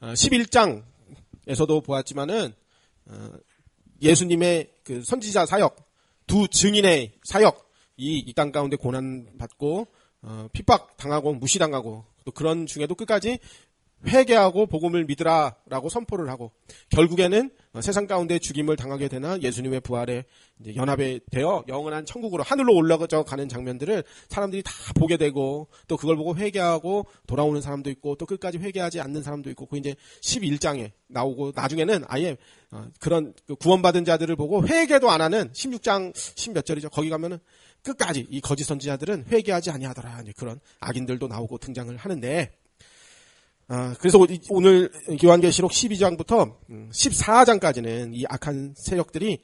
11장에서도 보았지만은 예수님의 그 선지자 사역, 두 증인의 사역, 이 땅 가운데 고난받고 핍박당하고 무시당하고 또 그런 중에도 끝까지 회개하고 복음을 믿으라라고 선포를 하고 결국에는 세상 가운데 죽임을 당하게 되나 예수님의 부활에 이제 연합이 되어 영원한 천국으로 하늘로 올라가 가는 장면들을 사람들이 다 보게 되고 또 그걸 보고 회개하고 돌아오는 사람도 있고 또 끝까지 회개하지 않는 사람도 있고 그 이제 11장에 나오고 나중에는 아예 그런 구원받은 자들을 보고 회개도 안 하는 16장 10몇 절이죠. 거기 가면은 끝까지 이 거짓 선지자들은 회개하지 아니하더라. 이제 그런 악인들도 나오고 등장을 하는데 그래서 오늘 요한계시록 12장부터 14장까지는 이 악한 세력들이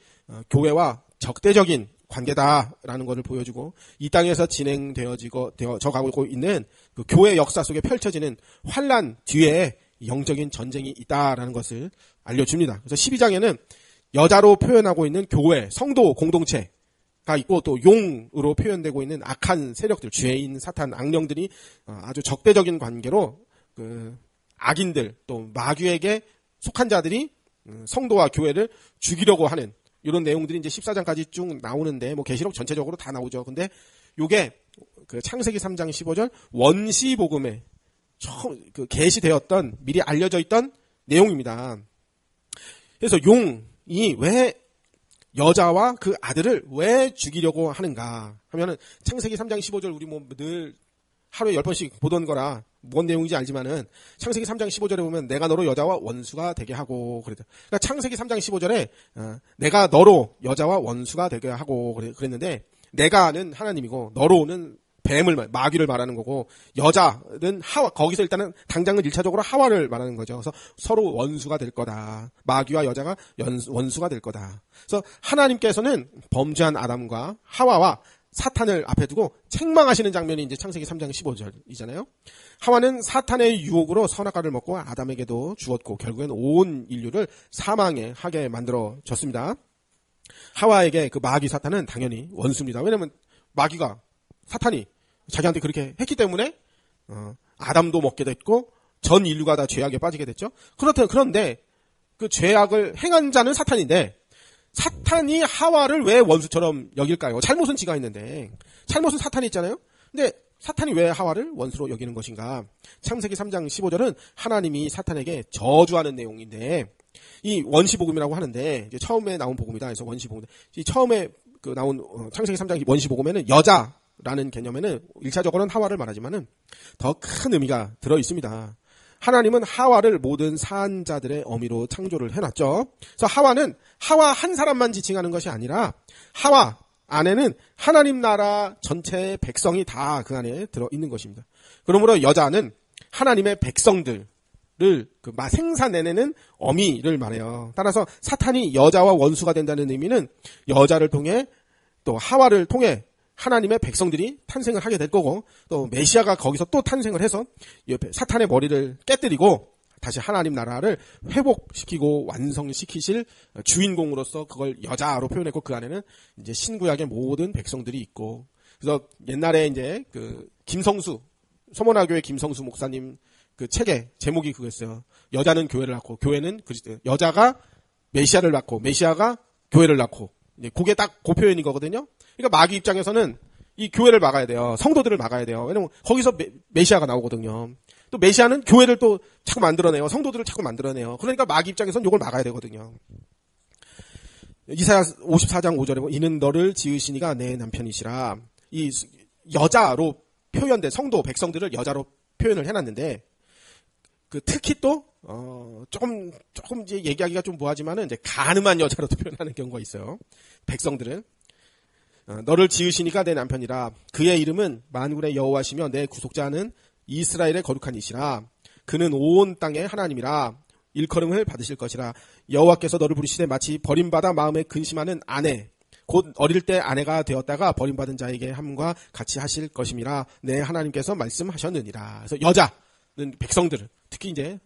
교회와 적대적인 관계다라는 것을 보여주고 이 땅에서 진행되어져가고 있는 그 교회 역사 속에 펼쳐지는 환란 뒤에 영적인 전쟁이 있다라는 것을 알려줍니다. 그래서 12장에는 여자로 표현하고 있는 교회, 성도 공동체가 있고 또 용으로 표현되고 있는 악한 세력들, 죄인, 사탄, 악령들이 아주 적대적인 관계로 그 악인들 또 마귀에게 속한 자들이 성도와 교회를 죽이려고 하는 이런 내용들이 이제 14장까지 쭉 나오는데 뭐 계시록 전체적으로 다 나오죠. 근데 요게 그 창세기 3장 15절 원시 복음에 처음 그 계시되었던 미리 알려져 있던 내용입니다. 그래서 용이 왜 여자와 그 아들을 왜 죽이려고 하는가 하면은 창세기 3장 15절 우리 뭐 늘 하루에 10번씩 보던 거라 뭔 내용인지 알지만은 창세기 3장 15절에 보면 내가 너로 여자와 원수가 되게 하고 그랬다. 그러니까 창세기 3장 15절에 내가 너로 여자와 원수가 되게 하고 그랬는데 내가는 하나님이고 너로는 뱀을 마귀를 말하는 거고 여자는 하와 거기서 일단은 당장은 1차적으로 하와를 말하는 거죠. 그래서 서로 원수가 될 거다. 마귀와 여자가 원수가 될 거다. 그래서 하나님께서는 범죄한 아담과 하와와 사탄을 앞에 두고 책망하시는 장면이 이제 창세기 3장 15절이잖아요. 하와는 사탄의 유혹으로 선악과를 먹고 아담에게도 주었고 결국엔 온 인류를 사망에 하게 만들어졌습니다. 하와에게 그 마귀 사탄은 당연히 원수입니다. 왜냐하면 마귀가 사탄이 자기한테 그렇게 했기 때문에 아담도 먹게 됐고 전 인류가 다 죄악에 빠지게 됐죠. 그런데 그 죄악을 행한 자는 사탄인데 사탄이 하와를 왜 원수처럼 여길까요? 잘못은 지가 있는데 잘못은 사탄이 있잖아요. 근데 사탄이 왜 하와를 원수로 여기는 것인가? 창세기 3장 15절은 하나님이 사탄에게 저주하는 내용인데 이 원시복음이라고 하는데 이제 처음에 나온 복음이다. 그래서 원시복음. 이 처음에 그 나온 창세기 3장 원시복음에는 여자라는 개념에는 1차적으로는 하와를 말하지만은 더 큰 의미가 들어 있습니다. 하나님은 하와를 모든 사한 자들의 어미로 창조를 해놨죠. 그래서 하와는 하와 한 사람만 지칭하는 것이 아니라 하와 안에는 하나님 나라 전체의 백성이 다 그 안에 들어있는 것입니다. 그러므로 여자는 하나님의 백성들을 그 생사내내는 어미를 말해요. 따라서 사탄이 여자와 원수가 된다는 의미는 여자를 통해 또 하와를 통해 하나님의 백성들이 탄생을 하게 될 거고 또 메시아가 거기서 또 탄생을 해서 옆에 사탄의 머리를 깨뜨리고 다시 하나님 나라를 회복시키고 완성시키실 주인공으로서 그걸 여자로 표현했고 그 안에는 이제 신구약의 모든 백성들이 있고 그래서 옛날에 이제 그 김성수 소모나교의 김성수 목사님 그 책의 제목이 그거였어요. 여자는 교회를 낳고 교회는 그리스도 여자가 메시아를 낳고 메시아가 교회를 낳고 이제 그게 딱 그 표현인 거거든요. 그러니까 마귀 입장에서는 이 교회를 막아야 돼요. 성도들을 막아야 돼요. 왜냐면 거기서 메시아가 나오거든요. 또 메시아는 교회를 또 자꾸 만들어내요. 성도들을 자꾸 만들어내요. 그러니까 마귀 입장에서는 이걸 막아야 되거든요. 이사야 54장 5절에 보면 이는 너를 지으시니가 내 남편이시라. 이 여자로 표현된 성도 백성들을 여자로 표현을 해놨는데 그 특히 또 조금 이제 얘기하기가 좀 뭐하지만은 이제 가늠한 여자로도 표현하는 경우가 있어요. 백성들은 너를 지으시니까 내 남편이라. 그의 이름은 만군의 여호와시며 내 구속자는 이스라엘의 거룩한 이시라. 그는 온 땅의 하나님이라. 일컬음을 받으실 것이라. 여호와께서 너를 부르시되 마치 버림받아 마음에 근심하는 아내 곧 어릴 때 아내가 되었다가 버림받은 자에게 함과 같이 하실 것임이라. 내 하나님께서 말씀하셨느니라. 그래서 여자는 백성들을 특히 이제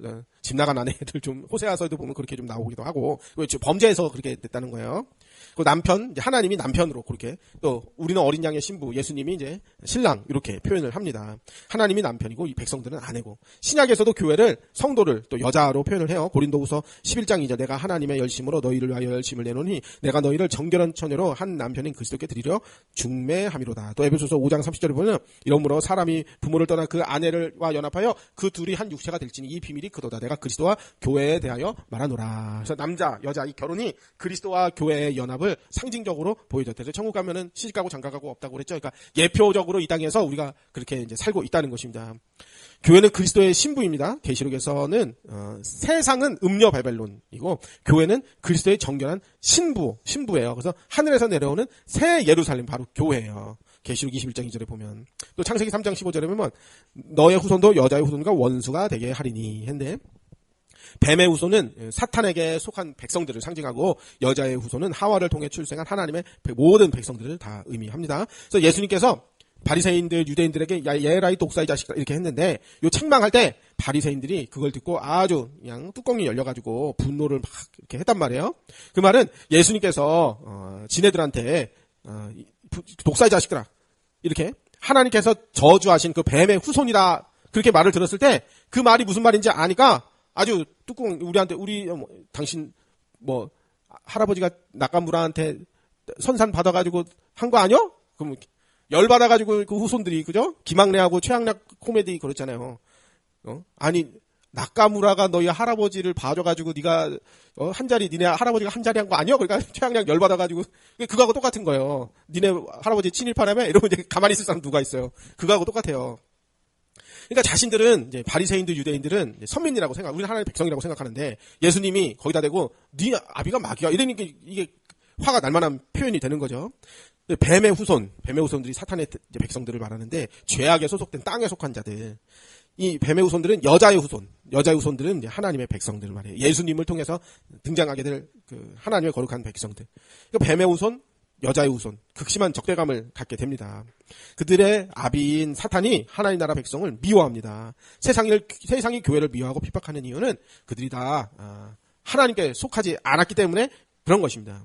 집 나간 아내들 좀 호세아서에도 보면 그렇게 좀 나오기도 하고 범죄에서 그렇게 됐다는 거예요. 그 남편, 이제 하나님이 남편으로 그렇게, 또 우리는 어린 양의 신부, 예수님이 이제 신랑 이렇게 표현을 합니다. 하나님이 남편이고 이 백성들은 아내고, 신약에서도 교회를 성도를 또 여자로 표현을 해요. 고린도후서 11장 2절 내가 하나님의 열심으로 너희를 위하여 열심을 내노니 내가 너희를 정결한 처녀로 한 남편인 그리스도께 드리려 중매함이로다. 또 에베소서 5장 30절에 보면 이러므로 사람이 부모를 떠나 그 아내를와 연합하여 그 둘이 한 육체가 될지니 이 비밀이 그도다. 내가 그리스도와 교회에 대하여 말하노라. 그래서 남자 여자 이 결혼이 그리스도와 교회의 연합을 상징적으로 보여줬대요. 그래서 천국 가면은 시집가고 장가가고 없다고 그랬죠. 그러니까 예표적으로 이 땅에서 우리가 그렇게 이제 살고 있다는 것입니다. 교회는 그리스도의 신부입니다. 계시록에서는 세상은 음녀 바벨론이고 교회는 그리스도의 정결한 신부예요. 그래서 하늘에서 내려오는 새 예루살렘 바로 교회예요. 계시록 21장 2절에 보면, 또 창세기 3장 15절에 보면 너의 후손도 여자의 후손과 원수가 되게 하리니 했는데, 뱀의 후손은 사탄에게 속한 백성들을 상징하고 여자의 후손은 하와를 통해 출생한 하나님의 모든 백성들을 다 의미합니다. 그래서 예수님께서 바리새인들 유대인들에게 야 예라이 독사의 자식아 이렇게 했는데, 요 책망할 때 바리새인들이 그걸 듣고 아주 그냥 뚜껑이 열려가지고 분노를 막 이렇게 했단 말이에요. 그 말은 예수님께서 지네들한테 독사의 자식들아 이렇게 하나님께서 저주하신 그 뱀의 후손이다 그렇게 말을 들었을 때 그 말이 무슨 말인지 아니까 아주 뚜껑 우리한테 당신 뭐 할아버지가 낙가무라한테 선산 받아가지고 한 거 아니요? 그럼 열 받아가지고 그 후손들이 그죠? 김학래하고 최양락 코미디 그렇잖아요. 아니 낙가무라가 너희 할아버지를 봐줘가지고 네가 한 자리 니네 할아버지가 한 자리 한 거 아니요? 그러니까 최양락 열 받아가지고 그거하고 똑같은 거예요. 니네 할아버지 친일파라며 이러면 이제 가만히 있을 사람 누가 있어요? 그거하고 똑같아요. 그러니까 자신들은 이제 바리새인들 유대인들은 선민이라고 우리는 하나님의 백성이라고 생각하는데 예수님이 거기다 대고 네 아비가 마귀야 이러니까 이게 화가 날 만한 표현이 되는 거죠. 뱀의 후손들이 사탄의 백성들을 말하는데 죄악에 소속된 땅에 속한 자들. 이 뱀의 후손들은 여자의 후손들은 이제 하나님의 백성들을 말해요. 예수님을 통해서 등장하게 될 그 하나님의 거룩한 백성들. 그러니까 뱀의 후손, 여자의 후손, 극심한 적대감을 갖게 됩니다. 그들의 아비인 사탄이 하나님 나라 백성을 미워합니다. 세상이 교회를 미워하고 핍박하는 이유는 그들이 다 하나님께 속하지 않았기 때문에 그런 것입니다.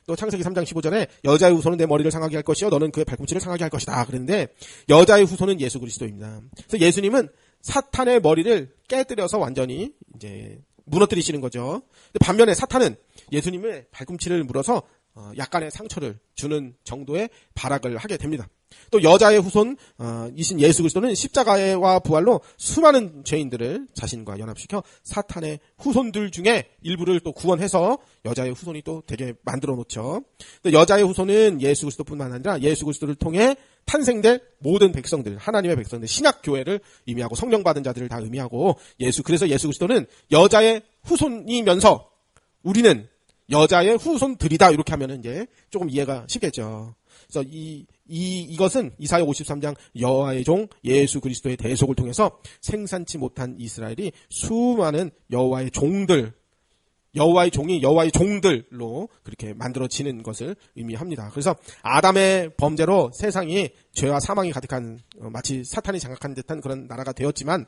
또 창세기 3장 15절에 여자의 후손은 내 머리를 상하게 할 것이요 너는 그의 발꿈치를 상하게 할 것이다. 그랬는데 여자의 후손은 예수 그리스도입니다. 그래서 예수님은 사탄의 머리를 깨뜨려서 완전히 이제 무너뜨리시는 거죠. 반면에 사탄은 예수님의 발꿈치를 물어서 약간의 상처를 주는 정도의 발악을 하게 됩니다. 또 여자의 후손이신 예수 그리스도는 십자가와 부활로 수많은 죄인들을 자신과 연합시켜 사탄의 후손들 중에 일부를 또 구원해서 여자의 후손이 또 되게 만들어 놓죠. 또 여자의 후손은 예수 그리스도뿐만 아니라 예수 그리스도를 통해 탄생될 모든 백성들, 하나님의 백성들, 신약교회를 의미하고 성령 받은 자들을 다 의미하고 그래서 예수 그리스도는 여자의 후손이면서 우리는 여자의 후손들이다 이렇게 하면은 이제 조금 이해가 쉽겠죠. 그래서 이것은 이사야 53장 여호와의 종 예수 그리스도의 대속을 통해서 생산치 못한 이스라엘이 수많은 여호와의 종이 여호와의 종들로 그렇게 만들어지는 것을 의미합니다. 그래서 아담의 범죄로 세상이 죄와 사망이 가득한 마치 사탄이 장악한 듯한 그런 나라가 되었지만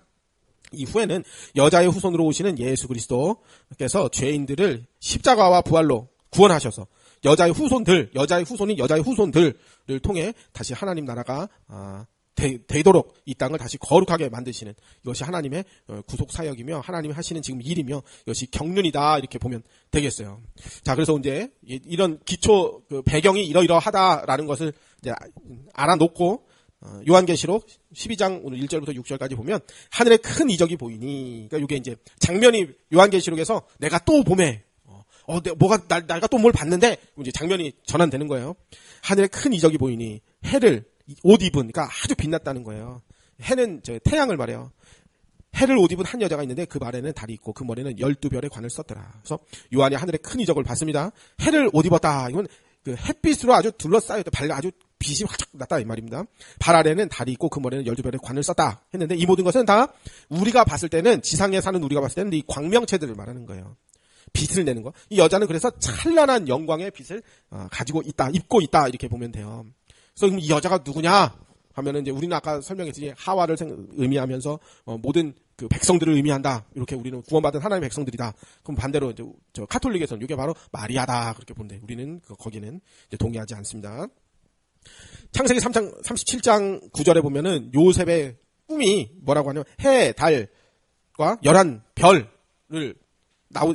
이후에는 여자의 후손으로 오시는 예수 그리스도께서 죄인들을 십자가와 부활로 구원하셔서 여자의 후손들을 통해 다시 하나님 나라가 되도록 이 땅을 다시 거룩하게 만드시는 이것이 하나님의 구속 사역이며 하나님이 하시는 지금 일이며 이것이 경륜이다 이렇게 보면 되겠어요. 자, 그래서 이제 이런 기초 배경이 이러이러하다라는 것을 이제 알아놓고 요한계시록 12장 오늘 1절부터 6절까지 보면 하늘에 큰 이적이 보이니, 그러니까 이게 이제 장면이 요한계시록에서 내가 또 봄에 내가 또 뭘 봤는데 이제 장면이 전환되는 거예요. 하늘에 큰 이적이 보이니 해를 옷 입은, 그러니까 아주 빛났다는 거예요. 해는 태양을 말해요. 해를 옷 입은 한 여자가 있는데 그 발에는 달이 있고 그 머리는 12별의 관을 썼더라. 그래서 요한이 하늘에 큰 이적을 봤습니다. 해를 옷 입었다. 이건 그 햇빛으로 아주 둘러싸였다. 발에 아주 빛이 확 났다 이 말입니다. 발 아래는 달이 있고 그 머리는 12별의 관을 썼다 했는데 이 모든 것은 다 우리가 봤을 때는, 지상에 사는 우리가 봤을 때는 이 광명체들을 말하는 거예요. 빛을 내는 거. 이 여자는 그래서 찬란한 영광의 빛을 가지고 있다, 입고 있다 이렇게 보면 돼요. 그래서 그럼 이 여자가 누구냐 하면은 이제 우리는 아까 설명했듯이 하와를 의미하면서 모든 그 백성들을 의미한다. 이렇게 우리는 구원받은 하나님의 백성들이다. 그럼 반대로 이제 저 카톨릭에서는 이게 바로 마리아다. 그렇게 본대. 우리는 거기는 이제 동의하지 않습니다. 창세기 3장 37장 9절에 보면은 요셉의 꿈이 뭐라고 하냐면 해, 달과 11별을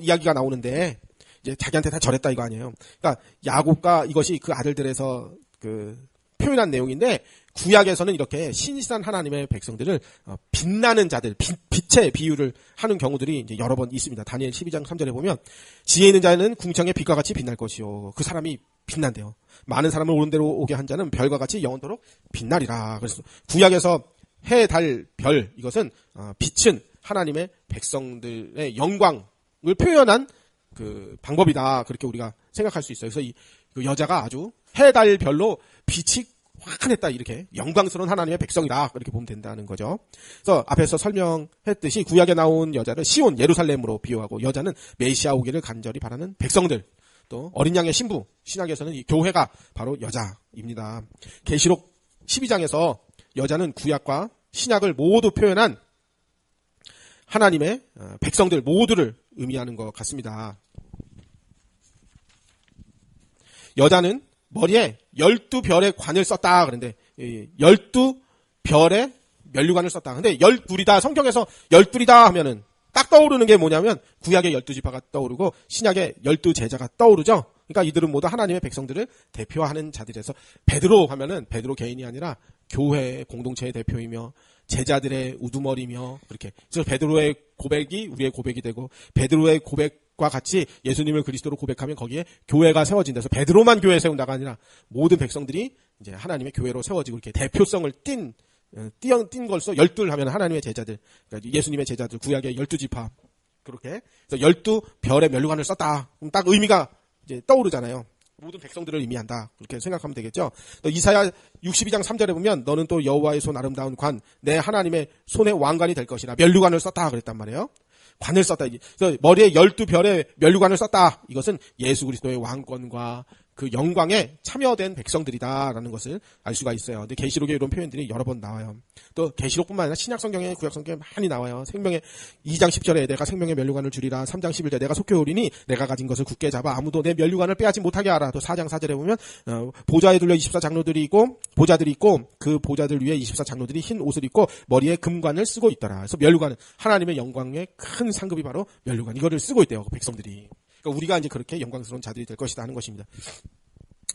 이야기가 나오는데 이제 자기한테 다 절했다 이거 아니에요. 그러니까 야곱과 이것이 그 아들들에서 그 표현한 내용인데 구약에서는 이렇게 신실한 하나님의 백성들을 빛나는 자들, 빛의 비유를 하는 경우들이 이제 여러 번 있습니다. 다니엘 12장 3절에 보면 지혜 있는 자는 궁창의 빛과 같이 빛날 것이요. 그 사람이 빛난대요. 많은 사람을 옳은 대로 오게 한 자는 별과 같이 영원토록 빛나리라. 그래서 구약에서 해, 달, 별 이것은 빛은 하나님의 백성들의 영광을 표현한 그 방법이다. 그렇게 우리가 생각할 수 있어요. 그래서 그 여자가 아주 해, 달, 별로 빛이 환했다. 이렇게 영광스러운 하나님의 백성이다. 그렇게 보면 된다는 거죠. 그래서 앞에서 설명했듯이 구약에 나온 여자를 시온 예루살렘으로 비유하고 여자는 메시아 오기를 간절히 바라는 백성들. 또 어린 양의 신부, 신약에서는 이 교회가 바로 여자입니다. 계시록 12장에서 여자는 구약과 신약을 모두 표현한 하나님의 백성들 모두를 의미하는 것 같습니다. 여자는 머리에 12별의 관을 썼다. 그런데 12별의 면류관을 썼다. 근데 12이다. 성경에서 12이다 하면은 딱 떠오르는 게 뭐냐면 구약의 12지파가 떠오르고 신약의 12제자가 떠오르죠. 그러니까 이들은 모두 하나님의 백성들을 대표하는 자들에서 베드로 하면은 베드로 개인이 아니라 교회의 공동체의 대표이며 제자들의 우두머리며 그렇게. 그래서 베드로의 고백이 우리의 고백이 되고 베드로의 고백과 같이 예수님을 그리스도로 고백하면 거기에 교회가 세워진다. 그래서 베드로만 교회 세운다가 아니라 모든 백성들이 이제 하나님의 교회로 세워지고 이렇게 대표성을 띈 걸서 12 하면 하나님의 제자들, 그러니까 예수님의 제자들, 구약의 12지파. 그렇게. 그래서 12별의 면류관을 썼다. 그럼 딱 의미가 이제 떠오르잖아요. 모든 백성들을 의미한다. 그렇게 생각하면 되겠죠. 또 이사야 62장 3절에 보면 너는 또 여호와의 손 아름다운 관, 내 하나님의 손의 왕관이 될 것이라. 면류관을 썼다 그랬단 말이에요. 관을 썼다. 그래서 머리에 12별의 면류관을 썼다. 이것은 예수 그리스도의 왕권과 그 영광에 참여된 백성들이다라는 것을 알 수가 있어요. 근데 계시록에 이런 표현들이 여러 번 나와요. 또 계시록뿐만 아니라 신약 성경에 구약 성경에 많이 나와요. 생명의 2장 10절에 내가 생명의 면류관을 주리라. 3장 11절에 내가 속히 오리니 내가 가진 것을 굳게 잡아 아무도 내 면류관을 빼앗지 못하게 하라. 또 4장 4절에 보면 보좌에 둘러 24장로들이 있고 보좌들이 있고 그 보좌들 위에 24장로들이 흰 옷을 입고 머리에 금관을 쓰고 있더라. 그래서 면류관은 하나님의 영광의 큰 상급이 바로 면류관. 이거를 쓰고 있대요. 백성들이. 그러니까 우리가 이제 그렇게 영광스러운 자들이 될 것이다 하는 것입니다.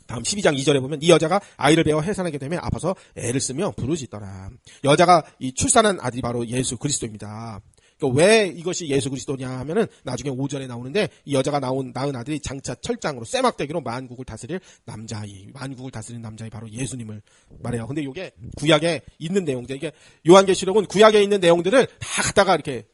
다음 12장 2절에 보면 이 여자가 아이를 배워 해산하게 되면 아파서 애를 쓰며 부르짖더라. 여자가 이 출산한 아들이 바로 예수 그리스도입니다. 그러니까 왜 이것이 예수 그리스도냐 하면은 나중에 5절에 나오는데 이 여자가 낳은 아들이 장차 철장으로 쇠막대기로 만국을 다스릴 남자아이, 만국을 다스리는 남자아이 바로 예수님을 말해요. 근데 이게 구약에 있는 내용들, 이게 요한계시록은 구약에 있는 내용들을 다 갖다가 이렇게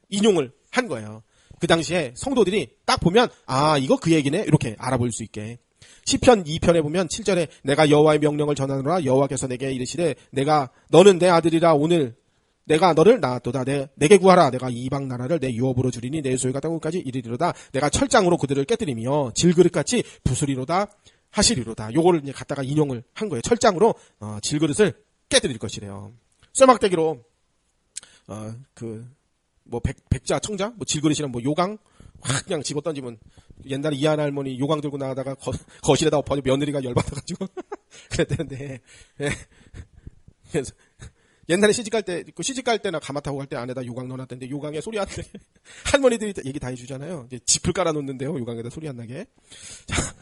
인용을 한 거예요. 그 당시에 성도들이 딱 보면 아 이거 그 얘기네 이렇게 알아볼 수 있게. 시편 2편에 보면 7절에 내가 여호와의 명령을 전하노라 여호와께서 내게 이르시되 너는 내 아들이라 오늘 내가 너를 낳았도다 내게 구하라 내가 이방 나라를 내 유업으로 주리니 내 소유가 땅끝까지 이르리로다 내가 철장으로 그들을 깨뜨리며 질그릇같이 부수리로다 하시리로다. 요거를 이제 갖다가 인용을 한 거예요. 철장으로 질그릇을 깨뜨릴 것이래요. 쇠막대기로 백자, 청자, 질그릇이랑 요강, 확 그냥 집어 던지면, 옛날에 이한 할머니 요강 들고 나가다가 거실에다 엎어져 며느리가 열받아가지고, 그랬대는데, 예. 그래서, 옛날에 시집갈 때나 가마 타고 갈 때 안에다 요강 넣어놨던데, 요강에 소리 안 나게, 할머니들이 얘기 다 해주잖아요. 이제 짚을 깔아놓는데요, 요강에다 소리 안 나게. 자,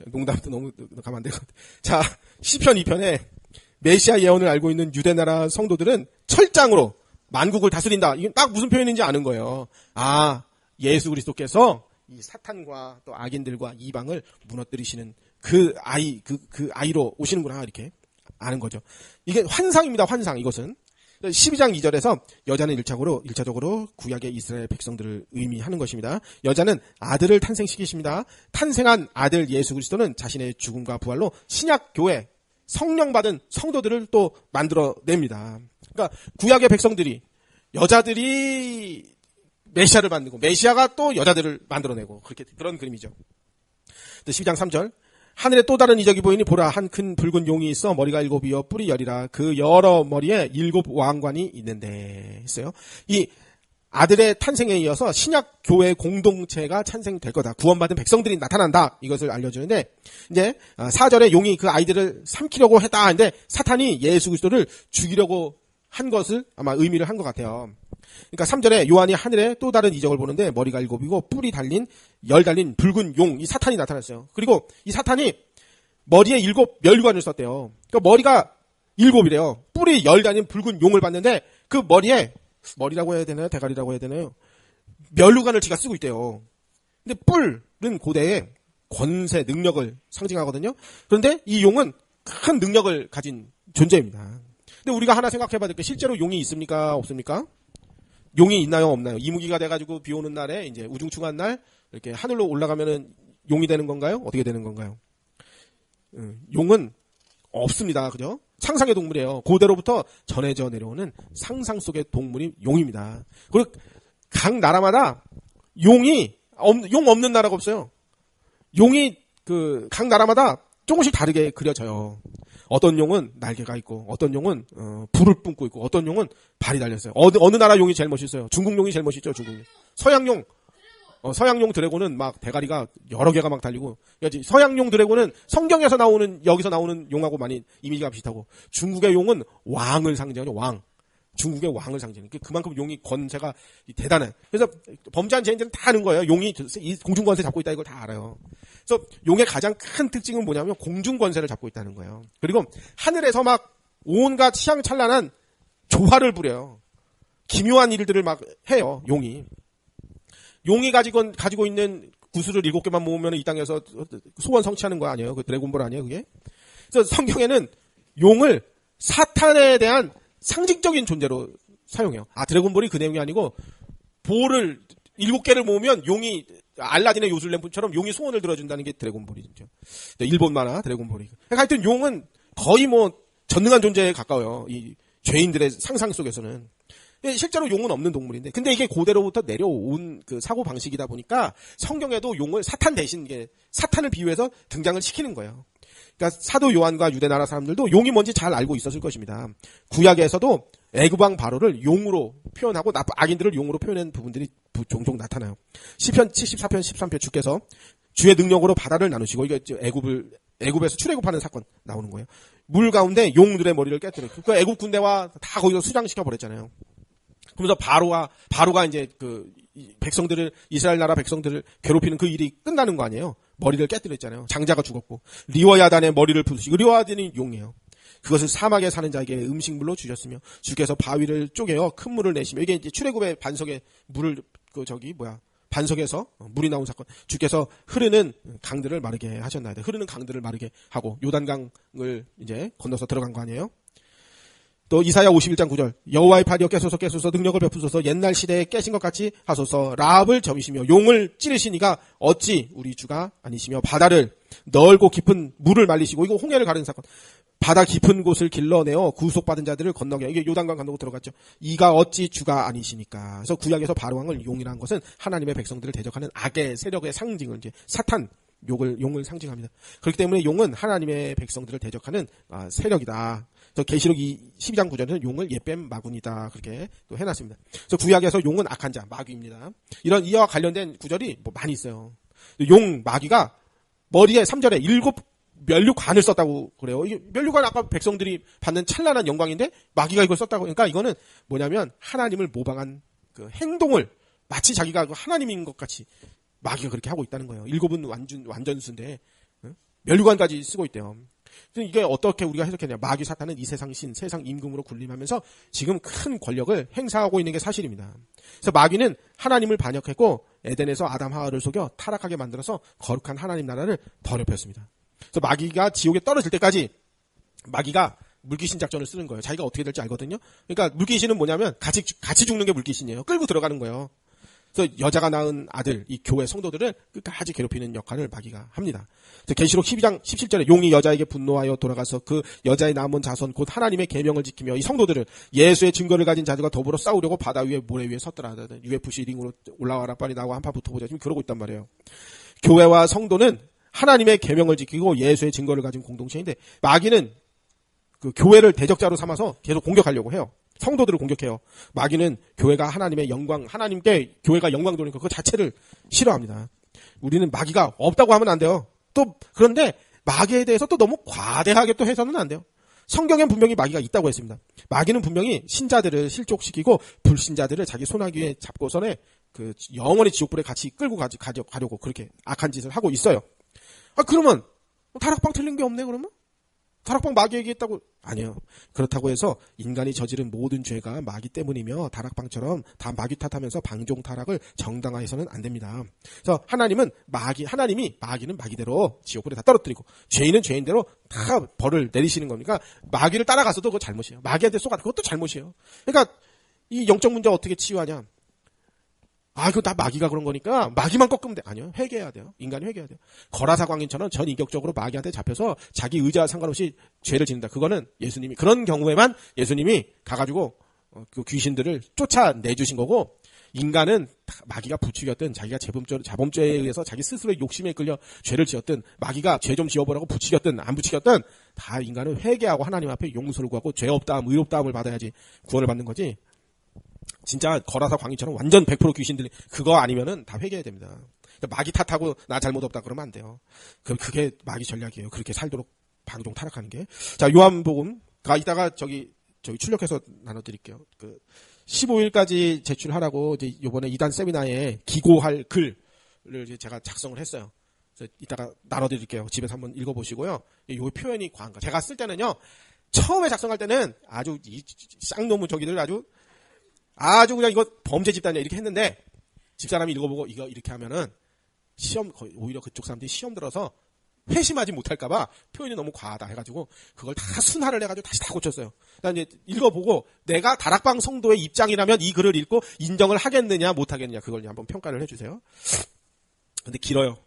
농담도 너무 가면 안 될 것 같아. 자, 시편 2편에, 메시아 예언을 알고 있는 유대나라 성도들은 철장으로, 만국을 다스린다. 이게 딱 무슨 표현인지 아는 거예요. 아, 예수 그리스도께서 이 사탄과 또 악인들과 이방을 무너뜨리시는 그 아이로 오시는구나. 이렇게 아는 거죠. 이게 환상입니다. 환상. 이것은. 12장 2절에서 여자는 1차적으로 구약의 이스라엘 백성들을 의미하는 것입니다. 여자는 아들을 탄생시키십니다. 탄생한 아들 예수 그리스도는 자신의 죽음과 부활로 신약 교회 성령 받은 성도들을 또 만들어냅니다. 그러니까 구약의 백성들이 여자들이 메시아를 만들고 메시아가 또 여자들을 만들어내고 그런 그림이죠. 12장 3절 하늘에 또 다른 이적이 보이니 보라 한 큰 붉은 용이 있어 머리가 7이요 뿔이 10이라 그 여러 머리에 7 왕관이 있는데 했어요. 이 아들의 탄생에 이어서 신약 교회 공동체가 탄생될 거다. 구원받은 백성들이 나타난다. 이것을 알려주는데 이제 4절에 용이 그 아이들을 삼키려고 했다 하는데 사탄이 예수 그리스도를 죽이려고 한 것을 아마 의미를 한 것 같아요. 그러니까 3절에 요한이 하늘에 또 다른 이적을 보는데 머리가 7이고 뿔이 달린 10 달린 붉은 용, 이 사탄이 나타났어요. 그리고 이 사탄이 머리에 7 면류관을 썼대요. 그러니까 머리가 7이래요. 뿔이 10 달린 붉은 용을 봤는데 그 머리라고 해야 되나요? 대가리라고 해야 되나요? 면류관을 지가 쓰고 있대요. 근데 뿔은 고대의 권세, 능력을 상징하거든요. 그런데 이 용은 큰 능력을 가진 존재입니다. 근데 우리가 하나 생각해봐야 될 게 실제로 용이 있습니까? 없습니까? 용이 있나요? 없나요? 이무기가 돼가지고 비 오는 날에 이제 우중충한 날 이렇게 하늘로 올라가면은 용이 되는 건가요? 어떻게 되는 건가요? 용은 없습니다. 그죠? 상상의 동물이에요. 고대로부터 전해져 내려오는 상상 속의 동물이 용입니다. 그리고 각 나라마다 용 없는 나라가 없어요. 용이 각 나라마다 조금씩 다르게 그려져요. 어떤 용은 날개가 있고, 어떤 용은 불을 뿜고 있고, 어떤 용은 발이 달렸어요. 어느 나라 용이 제일 멋있어요? 중국 용이 제일 멋있죠, 중국 용. 서양용 드래곤은 막 대가리가 여러 개가 막 달리고, 서양용 드래곤은 성경에서 여기서 나오는 용하고 많이 이미지가 비슷하고, 중국의 용은 왕을 상징하죠, 왕. 중국의 왕을 상징해요. 그만큼 용이 권세가 대단해. 그래서 범죄한 죄인들은 다 아는 거예요. 용이 공중권세 잡고 있다, 이걸 다 알아요. 그래서 용의 가장 큰 특징은 뭐냐면 공중권세를 잡고 있다는 거예요. 그리고 하늘에서 막 온갖 희양찬란한 조화를 부려요. 기묘한 일들을 막 해요, 용이. 용이 가지고 있는 구슬을 7개만 모으면 이 땅에서 소원 성취하는 거 아니에요? 그 드래곤볼 아니에요, 그게? 그래서 성경에는 용을 사탄에 대한 상징적인 존재로 사용해요. 드래곤볼이 그 내용이 아니고, 볼을 7개를 모으면 용이, 알라딘의 요술램프처럼 용이 소원을 들어준다는 게 드래곤볼이죠. 일본 만화 드래곤볼이. 하여튼 용은 거의 전능한 존재에 가까워요. 이 죄인들의 상상 속에서는. 실제로 용은 없는 동물인데, 근데 이게 고대로부터 내려온 그 사고 방식이다 보니까 성경에도 용을 사탄 대신 사탄을 비유해서 등장을 시키는 거예요. 그러니까 사도 요한과 유대 나라 사람들도 용이 뭔지 잘 알고 있었을 것입니다. 구약에서도 애굽 왕 바로를 용으로 표현하고 악인들을 용으로 표현한 부분들이 종종 나타나요. 시편 74편 13편 주께서 주의 능력으로 바다를 나누시고, 이게 애굽에서 출애굽하는 사건 나오는 거예요. 물 가운데 용들의 머리를 깨뜨려. 그 애굽 군대와 다 거기서 수장시켜 버렸잖아요. 그러면서 바로가 이제 이스라엘 나라 백성들을 괴롭히는 그 일이 끝나는 거 아니에요. 머리를 깨뜨렸잖아요. 장자가 죽었고, 리워야단의 머리를 부수시고, 리워야단이 용이에요. 그것을 사막에 사는 자에게 음식물로 주셨으며, 주께서 바위를 쪼개어 큰 물을 내시며, 이게 이제 출애굽의 반석에 물을 반석에서 물이 나온 사건. 주께서 흐르는 강들을 마르게 하셨나요? 흐르는 강들을 마르게 하고 요단강을 이제 건너서 들어간 거 아니에요? 또 이사야 51장 9절 여호와의 팔이여 깨소서 능력을 베푸소서 옛날 시대에 깨신 것 같이 하소서. 라합을 점이시며 용을 찌르시니가 어찌 우리 주가 아니시며 바다를 넓고 깊은 물을 말리시고, 이거 홍해를 가르는 사건. 바다 깊은 곳을 길러내어 구속받은 자들을 건너게. 이게 요단강 건너고 들어갔죠. 이가 어찌 주가 아니시니까. 그래서 구약에서 바로왕을 용이라는 것은 하나님의 백성들을 대적하는 악의 세력의 상징을 이제 사탄 용을 상징합니다. 그렇기 때문에 용은 하나님의 백성들을 대적하는 세력이다. 그래서 계시록 12장 9절에는 용을 예뱀 마군이다, 그렇게 또 해놨습니다. 그래서 구약에서 용은 악한 자, 마귀입니다. 이와 관련된 구절이 많이 있어요. 용 마귀가 머리에 3절에 7 면류관을 썼다고 그래요. 이게 면류관 아까 백성들이 받는 찬란한 영광인데 마귀가 이걸 썼다고. 그러니까 이거는 뭐냐면 하나님을 모방한 그 행동을 마치 자기가 하나님인 것 같이 마귀가 그렇게 하고 있다는 거예요. 7은 완전수인데 면류관까지 쓰고 있대요. 이게 어떻게 우리가 해석했냐. 마귀 사탄은 이 세상 신, 세상 임금으로 군림하면서 지금 큰 권력을 행사하고 있는 게 사실입니다. 그래서 마귀는 하나님을 반역했고 에덴에서 아담 하와를 속여 타락하게 만들어서 거룩한 하나님 나라를 더럽혔습니다. 그래서 마귀가 지옥에 떨어질 때까지 마귀가 물귀신 작전을 쓰는 거예요. 자기가 어떻게 될지 알거든요. 그러니까 물귀신은 뭐냐면 같이 죽는 게 물귀신이에요. 끌고 들어가는 거예요. 그래서 여자가 낳은 아들, 이 교회 성도들을 끝까지 괴롭히는 역할을 마귀가 합니다. 계시록 12장 17절에 용이 여자에게 분노하여 돌아가서 그 여자의 남은 자손 곧 하나님의 계명을 지키며 이 성도들을 예수의 증거를 가진 자들과 더불어 싸우려고 바다 위에 모래 위에 섰더라. UFC 링으로 올라와라, 빨리 나와 한판 붙어보자. 지금 그러고 있단 말이에요. 교회와 성도는 하나님의 계명을 지키고 예수의 증거를 가진 공동체인데 마귀는 그 교회를 대적자로 삼아서 계속 공격하려고 해요. 성도들을 공격해요. 마귀는 교회가 하나님의 영광, 하나님께 교회가 영광 돌리니까 그 자체를 싫어합니다. 우리는 마귀가 없다고 하면 안 돼요. 또 그런데 마귀에 대해서 또 너무 과대하게 또 해서는 안 돼요. 성경엔 분명히 마귀가 있다고 했습니다. 마귀는 분명히 신자들을 실족시키고 불신자들을 자기 손아귀에 잡고서는 그 영원히 지옥불에 같이 끌고 가려고 그렇게 악한 짓을 하고 있어요. 그러면 다락방 틀린 게 없네 그러면? 다락방 마귀 얘기했다고? 아니요. 그렇다고 해서 인간이 저지른 모든 죄가 마귀 때문이며 다락방처럼 다 마귀 탓하면서 방종 타락을 정당화해서는 안 됩니다. 그래서 하나님이 마귀는 마귀대로 지옥불에 다 떨어뜨리고 죄인은 죄인대로 다 벌을 내리시는 겁니까? 마귀를 따라가서도 그거 잘못이에요. 마귀한테 속아 그것도 잘못이에요. 그러니까 이 영적 문제 어떻게 치유하냐? 그거 다 마귀가 그런 거니까 마귀만 꺾으면 돼. 아니요. 회개해야 돼요. 인간이 회개해야 돼요. 거라사 광인처럼 전 인격적으로 마귀한테 잡혀서 자기 의지와 상관없이 죄를 짓는다. 그거는 예수님이 그런 경우에만 예수님이 가가지고 그 귀신들을 쫓아내주신 거고 인간은 마귀가 부추겼든 자기가 자범죄에 의해서 자기 스스로의 욕심에 끌려 죄를 지었든 마귀가 죄 좀 지어보라고 부추겼든 안 부추겼든 다 인간은 회개하고 하나님 앞에 용서를 구하고 죄 없다함, 의롭다함을 받아야지 구원을 받는 거지. 진짜 거라사 광희처럼 완전 100% 귀신들 그거 아니면은 다 회개해야 됩니다. 그러니까 마귀 탓하고 나 잘못 없다 그러면 안 돼요. 그게 마귀 전략이에요. 그렇게 살도록 방종 타락하는 게. 자, 요한복음 이따가 저기 출력해서 나눠드릴게요. 15일까지 제출하라고 이제 요번에 이단 세미나에 기고할 글을 이제 제가 작성을 했어요. 그래서 이따가 나눠드릴게요. 집에서 한번 읽어보시고요. 요 표현이 과한 거. 제가 쓸 때는요. 처음에 작성할 때는 아주 이 쌍놈의 저기들 아주 그냥 이거 범죄 집단이야 이렇게 했는데 집사람이 읽어보고 이거 이렇게 하면은 오히려 그쪽 사람들이 시험 들어서 회심하지 못할까봐 표현이 너무 과하다 해가지고 그걸 다 순화를 해가지고 다시 다 고쳤어요. 그다음에 이제 읽어보고 내가 다락방 성도의 입장이라면 이 글을 읽고 인정을 하겠느냐 못하겠느냐 그걸 한번 평가를 해주세요. 근데 길어요.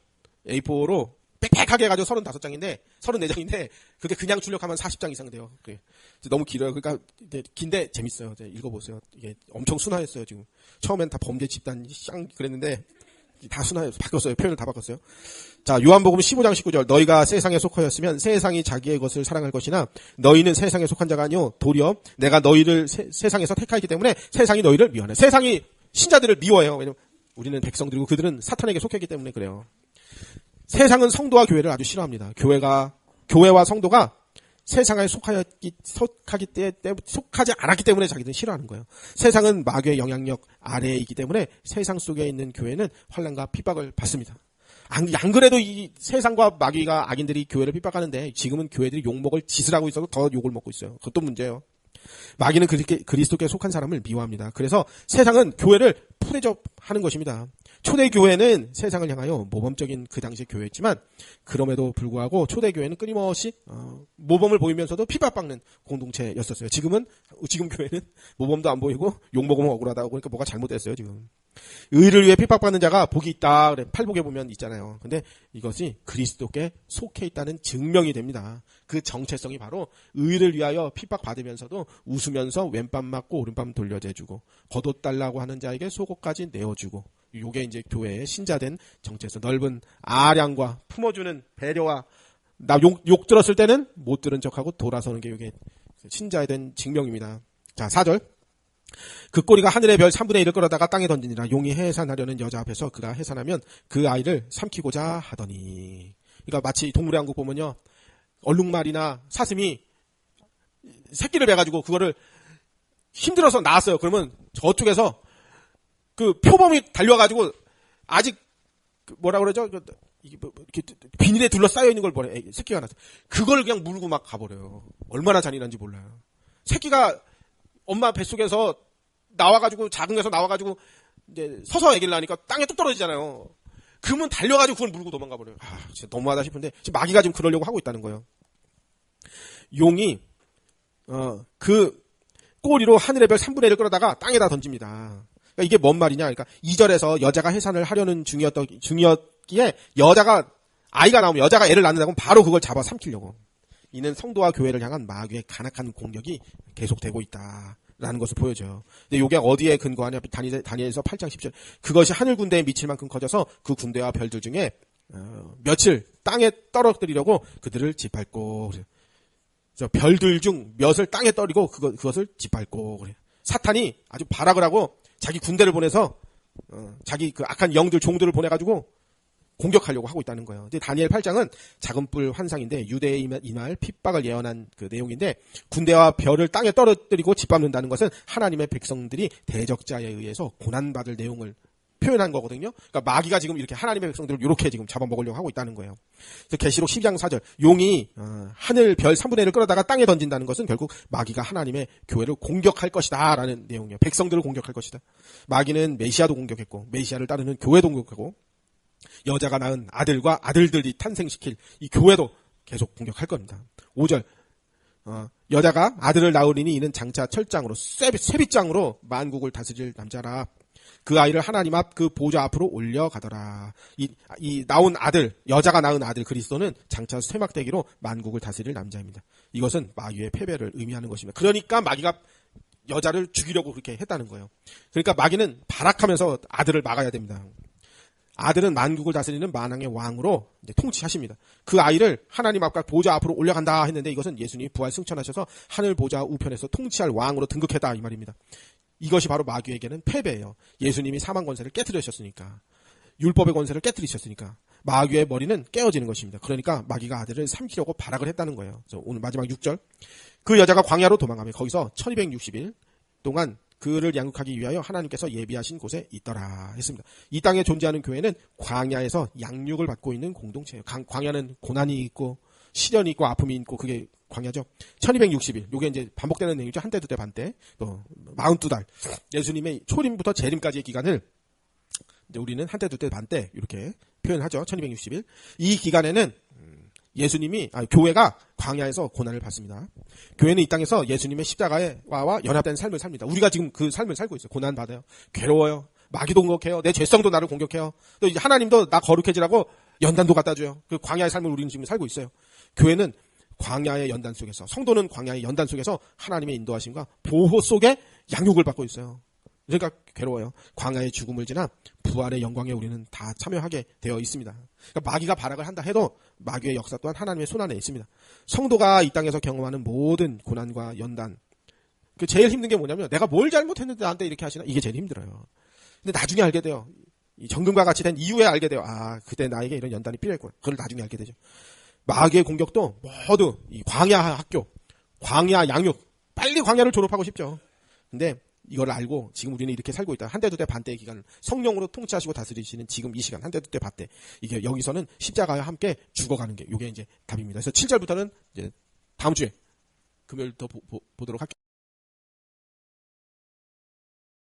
A4로 빽빽하게 해가지고 34장인데 그게 그냥 출력하면 40장 이상 돼요. 너무 길어요. 그러니까 긴데 재밌어요. 읽어보세요. 이게 엄청 순화했어요. 지금 처음엔 다 범죄 집단 그랬는데 다 순화해서 바꿨어요. 표현을 다 바꿨어요. 자, 요한복음 15장 19절 너희가 세상에 속하였으면 세상이 자기의 것을 사랑할 것이나 너희는 세상에 속한 자가 아니요 도리어 내가 너희를 세상에서 택하였기 때문에 세상이 너희를 미워하네. 세상이 신자들을 미워해요. 왜냐면 우리는 백성들이고 그들은 사탄에게 속했기 때문에 그래요. 세상은 성도와 교회를 아주 싫어합니다. 교회와 성도가 세상에 속하지 않았기 때문에 자기들은 싫어하는 거예요. 세상은 마귀의 영향력 아래에 있기 때문에 세상 속에 있는 교회는 환난과 핍박을 받습니다. 안 그래도 이 세상과 마귀가 악인들이 교회를 핍박하는데 지금은 교회들이 욕먹을 짓을 하고 있어서 더 욕을 먹고 있어요. 그것도 문제예요. 마귀는 그리스도께 속한 사람을 미워합니다. 그래서 세상은 교회를 푸대접하는 것입니다. 초대교회는 세상을 향하여 모범적인 그 당시 교회였지만 그럼에도 불구하고 초대교회는 끊임없이 모범을 보이면서도 핍박받는 공동체였었어요. 지금 교회는 모범도 안 보이고 욕먹으면 억울하다고 그러니까 뭐가 잘못됐어요 지금. 의를 위해 핍박받는 자가 복이 있다. 그래 팔복에 보면 있잖아요. 근데 이것이 그리스도께 속해 있다는 증명이 됩니다. 그 정체성이 바로 의를 위하여 핍박받으면서도 웃으면서 왼밤 맞고 오른밤 돌려대주고 겉옷달라고 하는 자에게 속옷까지 내어주고 요게 이제 교회의 신자된 정체성 넓은 아량과 품어주는 배려와 나 욕 들었을 때는 못 들은 척하고 돌아서는 게 요게 신자에 된 증명입니다. 자 4절 그 꼬리가 하늘의 별 3분의 1을 끌어다가 땅에 던지니라 용이 해산하려는 여자 앞에서 그가 해산하면 그 아이를 삼키고자 하더니 그러니까 마치 동물의 왕국 보면요 얼룩말이나 사슴이 새끼를 베가지고 그거를 힘들어서 낳았어요. 그러면 저쪽에서 그 표범이 달려와가지고 아직 뭐라 그러죠? 이렇게 비닐에 둘러싸여 있는 걸 보래. 새끼가 나서 그걸 그냥 물고 막 가버려요. 얼마나 잔인한지 몰라요. 새끼가 엄마 뱃속에서 나와가지고 작은 데서 나와가지고 이제 서서 아기를 낳으니까 땅에 뚝 떨어지잖아요. 그러면 달려가지고 그걸 물고 도망가 버려요. 진짜 너무하다 싶은데 지금 마귀가 지금 그러려고 하고 있다는 거예요. 용이 그 꼬리로 하늘의 별 3분의 1을 끌어다가 땅에다 던집니다. 그러니까 이게 뭔 말이냐? 그러니까 2절에서 여자가 해산을 하려는 중이었기에 아이가 나오면 여자가 애를 낳는다고 하면 바로 그걸 잡아 삼키려고. 이는 성도와 교회를 향한 마귀의 간악한 공격이 계속되고 있다라는 것을 보여줘요. 근데 이게 어디에 근거하냐? 다니엘서 8장 10절. 그것이 하늘 군대에 미칠 만큼 커져서 그 군대와 별들 중에 며칠 땅에 떨어뜨리려고 그들을 짓밟고 그래요. 저 별들 중 몇을 땅에 떨리고 그것을 짓밟고 그래요. 사탄이 아주 발악을 하고 자기 군대를 보내서 자기 그 악한 영들 종들을 보내가지고 공격하려고 하고 있다는 거예요. 근데 다니엘 8장은 작은 뿔 환상인데 유대의 이날 핍박을 예언한 그 내용인데 군대와 별을 땅에 떨어뜨리고 짓밟는다는 것은 하나님의 백성들이 대적자에 의해서 고난받을 내용을 표현한 거거든요. 그러니까 마귀가 지금 이렇게 하나님의 백성들을 이렇게 지금 잡아먹으려고 하고 있다는 거예요. 그래서 계시록 12장 4절 용이 하늘 별 3분의 1을 끌어다가 땅에 던진다는 것은 결국 마귀가 하나님의 교회를 공격할 것이다 라는 내용이에요. 백성들을 공격할 것이다. 마귀는 메시아도 공격했고 메시아를 따르는 교회도 공격하고 여자가 낳은 아들과 아들들이 탄생시킬 이 교회도 계속 공격할 겁니다. 5절 여자가 아들을 낳으리니 이는 장차 철장으로 쇠빗장으로 만국을 다스릴 남자라. 그 아이를 하나님 앞 그 보좌 앞으로 올려가더라. 이 나온 아들, 여자가 낳은 아들 그리스도는 장차 쇠막대기로 만국을 다스릴 남자입니다. 이것은 마귀의 패배를 의미하는 것입니다. 그러니까 마귀가 여자를 죽이려고 그렇게 했다는 거예요. 그러니까 마귀는 발악하면서 아들을 막아야 됩니다. 아들은 만국을 다스리는 만왕의 왕으로 이제 통치하십니다. 그 아이를 하나님 앞과 보좌 앞으로 올려간다 했는데 이것은 예수님이 부활 승천하셔서 하늘 보좌 우편에서 통치할 왕으로 등극했다 이 말입니다. 이것이 바로 마귀에게는 패배예요. 예수님이 사망 권세를 깨뜨리셨으니까. 율법의 권세를 깨뜨리셨으니까. 마귀의 머리는 깨어지는 것입니다. 그러니까 마귀가 아들을 삼키려고 발악을 했다는 거예요. 그래서 오늘 마지막 6절. 그 여자가 광야로 도망가며 거기서 1260일 동안 그를 양육하기 위하여 하나님께서 예비하신 곳에 있더라 했습니다. 이 땅에 존재하는 교회는 광야에서 양육을 받고 있는 공동체예요. 광야는 고난이 있고 시련이 있고 아픔이 있고 그게 광야죠. 1260일. 요게 이제 반복되는 내용이죠. 한때 두때 반때. 또 42달. 예수님의 초림부터 재림까지의 기간을 이제 우리는 한때 두때 반때 이렇게 표현하죠. 1260일. 이 기간에는 교회가 광야에서 고난을 받습니다. 교회는 이 땅에서 예수님의 십자가와 연합된 삶을 삽니다. 우리가 지금 그 삶을 살고 있어요. 고난 받아요. 괴로워요. 마귀도 공격해요. 내 죄성도 나를 공격해요. 또 이제 하나님도 나 거룩해지라고 연단도 갖다 줘요. 그 광야의 삶을 우리는 지금 살고 있어요. 교회는 광야의 연단 속에서, 성도는 광야의 연단 속에서 하나님의 인도하심과 보호 속에 양육을 받고 있어요. 그러니까 괴로워요. 광야의 죽음을 지나 부활의 영광에 우리는 다 참여하게 되어 있습니다. 그러니까 마귀가 발악을 한다 해도 마귀의 역사 또한 하나님의 손안에 있습니다. 성도가 이 땅에서 경험하는 모든 고난과 연단, 그 제일 힘든 게 뭐냐면 내가 뭘 잘못했는데 나한테 이렇게 하시나? 이게 제일 힘들어요. 근데 나중에 알게 돼요. 이 정금과 같이 된 이후에 알게 돼요. 아, 그때 나에게 이런 연단이 필요했구나. 그걸 나중에 알게 되죠. 마귀의 공격도 모두 이 광야 학교, 광야 양육, 빨리 광야를 졸업하고 싶죠. 근데 이걸 알고 지금 우리는 이렇게 살고 있다. 한때 두때 반때의 기간을 성령으로 통치하시고 다스리시는 지금 이 시간 한때 두때 반때. 이게 여기서는 십자가와 함께 죽어가는 게 이게 이제 답입니다. 그래서 7절부터는 이제 다음 주에 금요일 더 보도록 할게요.